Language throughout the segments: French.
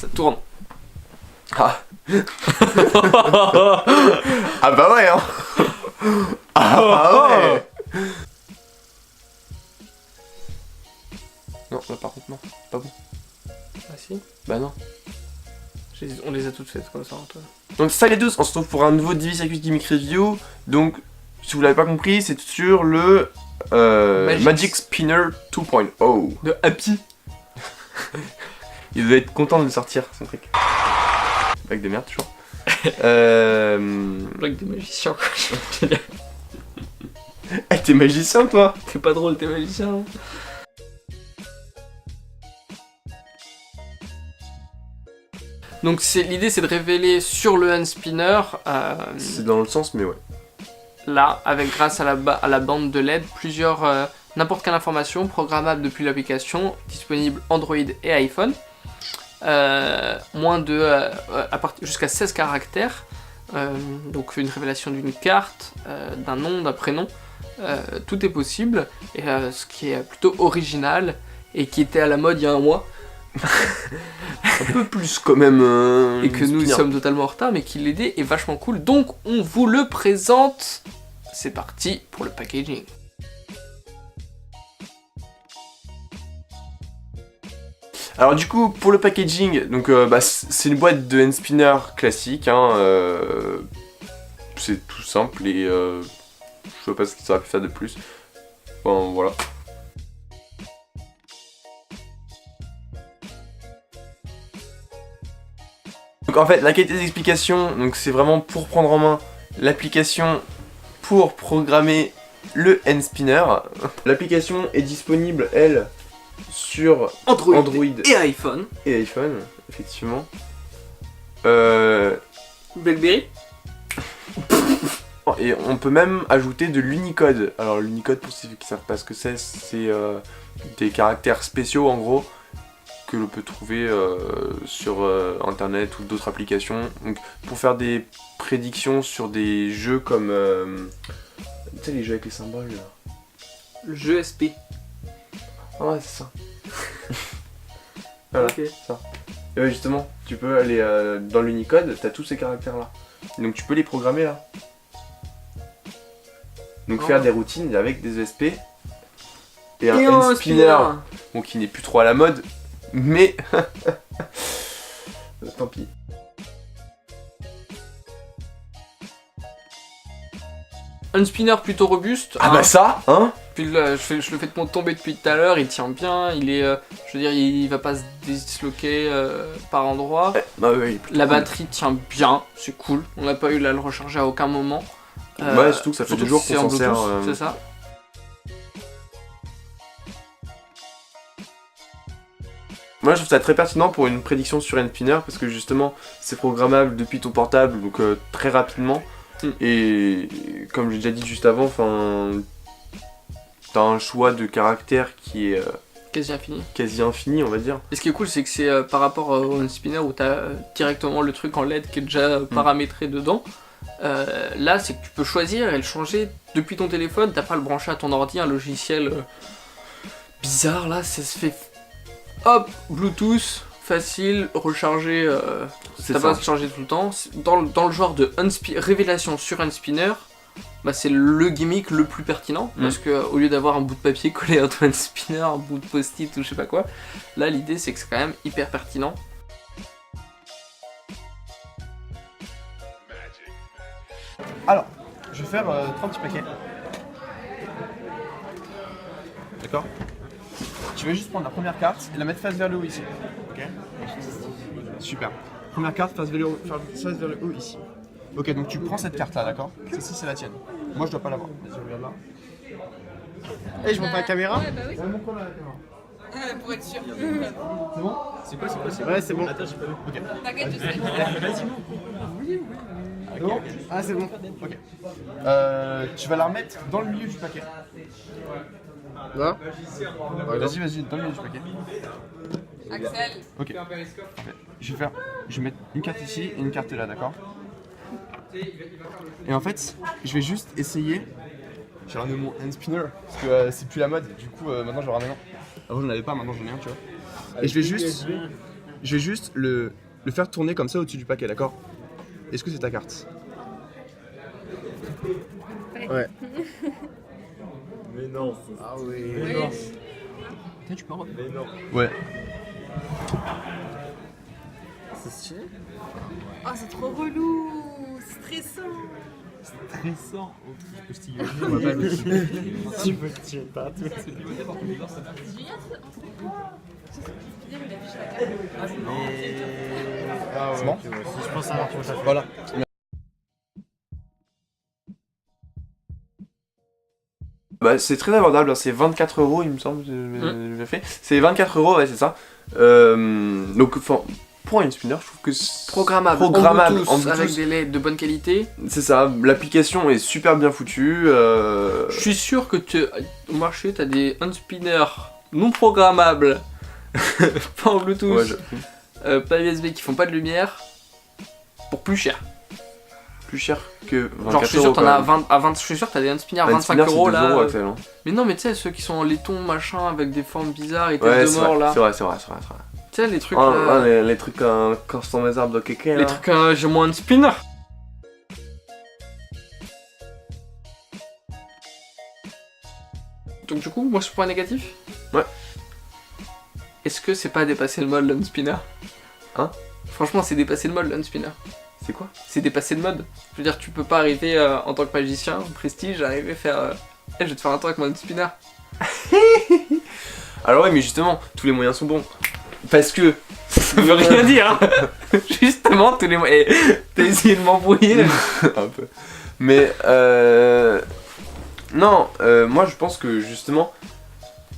Ça tourne. Ah. Ah bah ouais hein. Ah bah ouais. Non, là par contre non, pas bon. Ah si. Bah non. On les a toutes faites comme ça, Antoine. Donc salut à tous, on se retrouve pour un nouveau Divi Circuit Gimmick Review. Donc, si vous l'avez pas compris, c'est sur le Magic Spinner 2.0. De Happy. Il devait être content de le sortir, son truc. Avec des merdes, toujours. Blague des magiciens, quoi. Hey, t'es magicien, toi? T'es pas drôle, t'es magicien. Hein. Donc l'idée c'est de révéler sur le hand spinner, C'est dans le sens, mais ouais. là, grâce à la bande de LED, plusieurs, n'importe quelle information programmable depuis l'application, disponible Android et iPhone, jusqu'à 16 caractères, donc une révélation d'une carte, d'un nom, d'un prénom, tout est possible, et ce qui est plutôt original, et qui était à la mode il y a un mois, Un peu plus quand même. et que nous sommes totalement en retard, mais qui l'idée est vachement cool, donc on vous le présente. C'est parti pour le packaging. Alors du coup, pour le packaging, donc c'est une boîte de hand spinner classique, hein, c'est tout simple et je sais pas ce qu'ils auraient pu faire de plus. Enfin voilà. Donc en fait, la qualité des explications, donc c'est vraiment pour prendre en main l'application pour programmer le hand spinner. L'application est disponible, elle, sur Android et iPhone. et iPhone, effectivement. BlackBerry. Et on peut même ajouter de l'Unicode. Alors l'Unicode, pour ceux qui savent pas ce que c'est des caractères spéciaux en gros que l'on peut trouver sur internet ou d'autres applications. Donc pour faire des prédictions sur des jeux comme tu sais, les jeux avec les symboles là. Le jeu SP. Ah ouais, c'est ça. Voilà, Ok. ça. Et ouais, justement, tu peux aller dans l'Unicode, t'as tous ces caractères là. Donc tu peux les programmer là. Donc faire des routines avec des ESP et un hand spinner, bon, qui n'est plus trop à la mode, mais tant pis. Un spinner plutôt robuste. Ah bah ça, hein. Puis là, je le fais tomber depuis tout à l'heure, il tient bien, il est, je veux dire, il va pas se disloquer par endroit. Bah oui, la batterie tient bien, c'est cool. On n'a pas eu à le recharger à aucun moment. Ouais, surtout que ça fait 2 jours qu'on s'en sert. C'est ça. Moi je trouve ça très pertinent pour une prédiction sur hand spinner parce que justement c'est programmable depuis ton portable, donc très rapidement. Et comme j'ai déjà dit juste avant, t'as un choix de caractères qui est quasi infini on va dire. Et ce qui est cool c'est que c'est par rapport au hand spinner où t'as directement le truc en LED qui est déjà paramétré dedans. Là c'est que tu peux choisir et le changer depuis ton téléphone, t'as pas à le brancher à ton ordi, un logiciel bizarre là, ça se fait hop, Bluetooth, facile, recharger, t'as pas à se charger tout le temps. Dans le genre de révélation sur hand spinner, bah c'est le gimmick le plus pertinent, parce que au lieu d'avoir un bout de papier collé à ton hand spinner, un bout de post-it ou je sais pas quoi, là l'idée c'est que c'est quand même hyper pertinent. Alors, je vais faire 30 petits paquets. D'accord. Tu vas juste prendre la première carte et la mettre face vers le haut ici. Ok. Super. Première carte face vers le haut ici. Ok, donc tu prends cette carte là, d'accord. Celle-ci c'est la tienne. Moi je dois pas l'avoir. Vas-y, regarde là. Et je montre la caméra. Ouais, bah oui. Montre-la la caméra. Pour être sûr. C'est bon. C'est quoi Ouais, c'est bon. Attends, j'ai pas vu. Ok. T'inquiète, je sais. Vas-y, bon. Ah, c'est bon. Ok. Tu vas la remettre dans le milieu du paquet. Là. Vas-y, dans le milieu du paquet. Axel. Ok. Je vais mettre une carte ici et une carte là, d'accord. Et en fait, je vais juste essayer. J'ai ramené mon hand spinner parce que c'est plus la mode. Du coup, maintenant j'en ramène un. Avant j'en avais pas, maintenant j'en ai un, tu vois. Et je vais Je vais juste le faire tourner comme ça au-dessus du paquet, d'accord? Est-ce que c'est ta carte? Ouais. Mais non. Ah oui. Mais non. Tiens, tu peux en Mais non. Ouais. C'est stylé. Oh, c'est trop relou. Stressant. Stressant. Je peux stiller. On va pas le mettre. Tu peux le tirer pas tout. Ah ouais, C'est bon ok, ouais. Si je pense à tu vas faire. Voilà. Bah, c'est très abordable, hein, c'est 24 € il me semble, j'ai fait. C'est 24 €, ouais, c'est ça. Donc, enfin, pour un spinner, je trouve que c'est Programmable, programmable en Bluetooth, en avec Bluetooth. des LED de bonne qualité. C'est ça, l'application est super bien foutue. Je suis sûr que au marché, t'as des hand-spinners non programmables, pas en Bluetooth, Ouais, pas USB, qui font pas de lumière, pour plus cher. plus cher que 24 Genre, je suis sûr € t'en as 20, à 20, je suis sûr que t'as des hand-spinners à 25 € là. Axel, hein. Mais non, mais tu sais, ceux qui sont en laiton machin avec des formes bizarres et têtes Ouais, de c'est mort vrai, là. c'est vrai. Tu sais, les trucs. Ah, les trucs quand sont mes arbres de kéké. les trucs, j'ai moins de spinner. Donc, du coup, moi, ce point négatif. Ouais. Est-ce que c'est pas dépasser le mode l'unspinner? Hein? Franchement, c'est dépasser le mode l'unspinner. C'est quoi? C'est dépasser le mode. Je veux dire, tu peux pas arriver en tant que magicien, prestige, arriver à faire. Je vais te faire un tour avec mon spinner. Alors ouais, mais justement, tous les moyens sont bons. Parce que... Ça veut rien dire, hein. Justement, tous les moyens. T'as essayé de m'embrouiller là. un peu. Mais non, moi je pense que justement...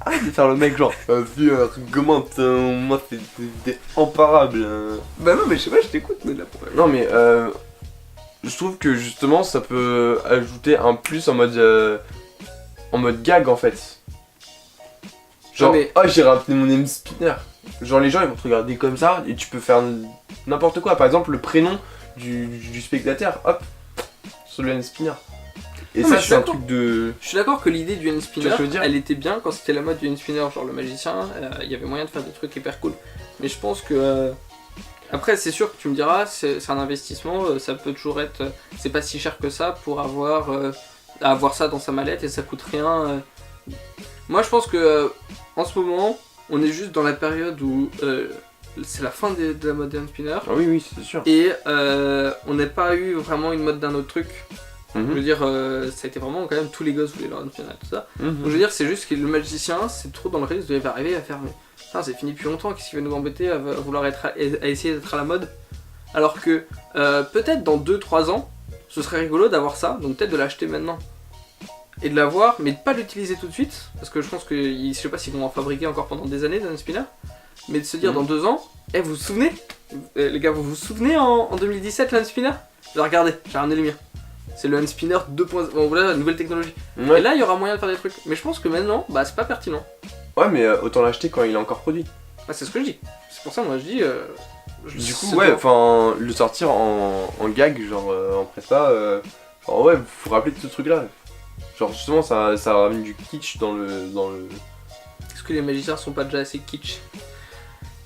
Arrête de faire le mec genre... Vas-y, argumente, moi c'est imparable. Bah non, mais je sais pas, je t'écoute, mais là pour. Non mais je trouve que justement ça peut ajouter un plus en mode gag en fait. Genre, Non, mais- oh j'ai ramené mon M-Spinner. Genre les gens ils vont te regarder comme ça et tu peux faire n'importe quoi. Par exemple le prénom du spectateur, hop, sur le M-Spinner. Et Non, mais ça je suis c'est un d'accord. truc de... Je suis d'accord que l'idée du Tu vois spinner, ce que je veux dire elle était bien quand c'était la mode du spinner, genre le magicien, il y avait moyen de faire des trucs hyper cool. Mais je pense que. Après, c'est sûr que tu me diras, c'est un investissement, ça peut toujours être. C'est pas si cher que ça pour avoir ça dans sa mallette et ça coûte rien. Moi, je pense que en ce moment, on est juste dans la période où c'est la fin de la mode d'un spinner Ah oui c'est sûr. et on n'a pas eu vraiment une mode d'un autre truc. Je veux Mhm. dire, ça a été vraiment quand même tous les gosses voulaient leur spinner et tout ça. Mhm. Donc je veux dire, c'est juste que le magicien, c'est trop dans le risque de arriver à faire. Mais putain, c'est fini depuis longtemps, qu'est-ce qui va nous embêter à vouloir à essayer d'être à la mode? Alors que peut-être dans 2-3 ans, ce serait rigolo d'avoir ça, donc peut-être de l'acheter maintenant et de l'avoir, mais de pas l'utiliser tout de suite, parce que je pense que je sais pas s'ils vont en fabriquer encore pendant des années d'un spinner, mais de se dire dans 2 ans, vous vous souvenez les gars, vous vous souvenez en 2017 l'un spinner? Regardez, j'ai ramené le mien. C'est le spinner 2.0, bon, voilà, nouvelle technologie. Ouais. Et là, il y aura moyen de faire des trucs. Mais je pense que maintenant, bah, c'est pas pertinent. Ouais mais autant l'acheter quand il est encore produit. Bah, c'est ce que je dis. C'est pour ça, moi, je dis. Du coup, c'est ouais, toi. enfin, le sortir en gag, genre en presta, genre ouais, faut rappeler de ce truc-là. Genre justement, ça ramène du kitsch dans le. Est-ce que les magiciens sont pas déjà assez kitsch?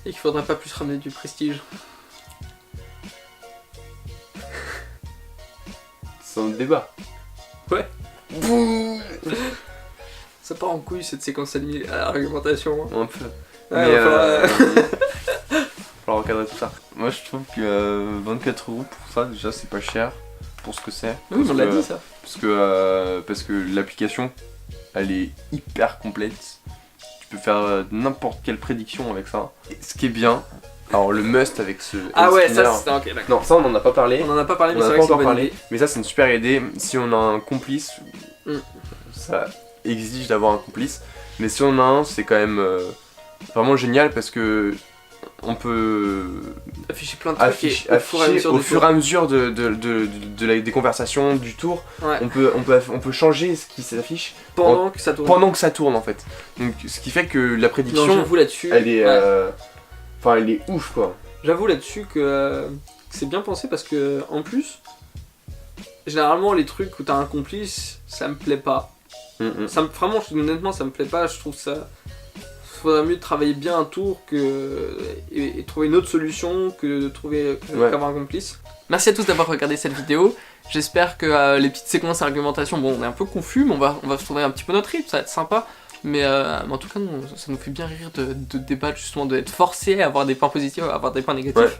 Et qu'il faudrait pas plus ramener du prestige? C'est un débat. Ouais. Ça part en couille cette séquence à l'argumentation. Hein. Un peu. Ouais, Mais va falloir encadrer tout ça. Moi je trouve que 24 € pour ça, déjà c'est pas cher pour ce que c'est. Oui, on l'a que- dit ça. Parce que l'application, elle est hyper complète. Tu peux faire n'importe quelle prédiction avec ça. Et ce qui est bien, alors le must avec ce Ah ouais, spinner- ça c'est. Ok, d'accord. Non, ça on en a pas parlé. On en a pas parlé, On mais en c'est a vrai pas que c'est une encore bonne parlé. idée. Mais ça c'est une super idée. Si on a un complice, Mm. ça exige d'avoir un complice. Mais si on en a un, c'est quand même vraiment génial parce que on peut Afficher plein de trucs afficher et au fur et à mesure au des fur et tours. à mesure des conversations, du tour. Ouais. On peut changer ce qui s'affiche Pendant que ça tourne. pendant que ça tourne en fait. Donc ce qui fait que la Non, prédiction, j'avoue là-dessus. elle est, ouais. enfin elle est ouf quoi. J'avoue là-dessus que c'est bien pensé parce que en plus, généralement les trucs où t'as un complice, ça me plaît pas. Vraiment, honnêtement, ça me plaît pas. Je trouve ça. faudrait mieux travailler bien un tour et trouver une autre solution que de trouver qu'avoir un complice. Merci à tous d'avoir regardé cette vidéo. J'espère que les petites séquences d'argumentation, bon, on est un peu confus, mais on va se trouver un petit peu notre rythme, ça va être sympa. Mais en tout cas, ça nous fait bien rire de débattre, justement, d'être forcé à avoir des points positifs, à avoir des points négatifs. Ouais.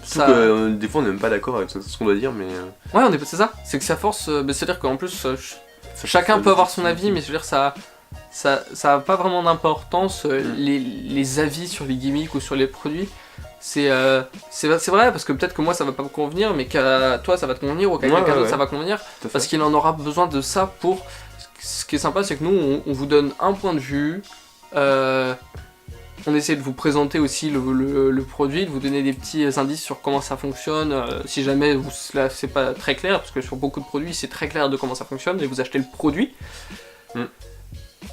Surtout que des fois on n'est même pas d'accord avec ce qu'on doit dire, mais. Ouais, c'est ça, c'est que ça force. C'est-à-dire qu'en plus, chacun peut avoir son avis, mais je veux dire, ça a pas vraiment d'importance, les avis sur les gimmicks ou sur les produits. C'est vrai, parce que peut-être que moi ça va pas me convenir, mais qu'à toi ça va te convenir, ou qu'à quelqu'un d'autre ça va convenir, parce qu'il en aura besoin de ça pour. Ce qui est sympa, c'est que nous on vous donne un point de vue, on essaie de vous présenter aussi le produit, de vous donner des petits indices sur comment ça fonctionne, si jamais là c'est pas très clair, parce que sur beaucoup de produits c'est très clair de comment ça fonctionne, et vous achetez le produit.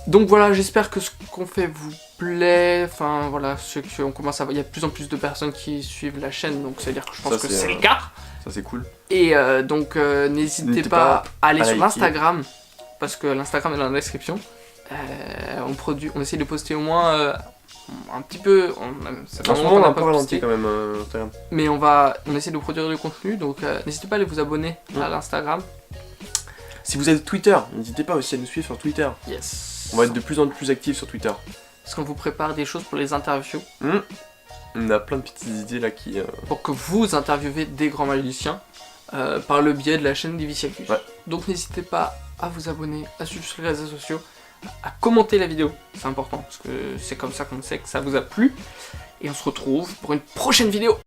Donc voilà, j'espère que ce qu'on fait vous plaît, enfin voilà, il y a de plus en plus de personnes qui suivent la chaîne, donc ça veut dire que je pense que c'est le cas. Ça c'est cool. Et donc n'hésitez pas à aller sur l'Instagram, parce que l'Instagram est dans la description. On essaie de poster au moins un petit peu, en ce moment on a un peu ralenti quand même Instagram. Mais on essaie de produire du contenu, donc n'hésitez pas à aller vous abonner à l'Instagram. Si vous êtes Twitter, n'hésitez pas aussi à nous suivre sur Twitter. Yes. On va être de plus en plus actifs sur Twitter. Parce qu'on vous prépare des choses pour les interviews. On a plein de petites idées là qui... Pour que vous interviewez des grands magiciens par le biais de la chaîne Diviciacus. Ouais. Donc n'hésitez pas à vous abonner, à suivre sur les réseaux sociaux, à commenter la vidéo, c'est important, parce que c'est comme ça qu'on sait que ça vous a plu. Et on se retrouve pour une prochaine vidéo.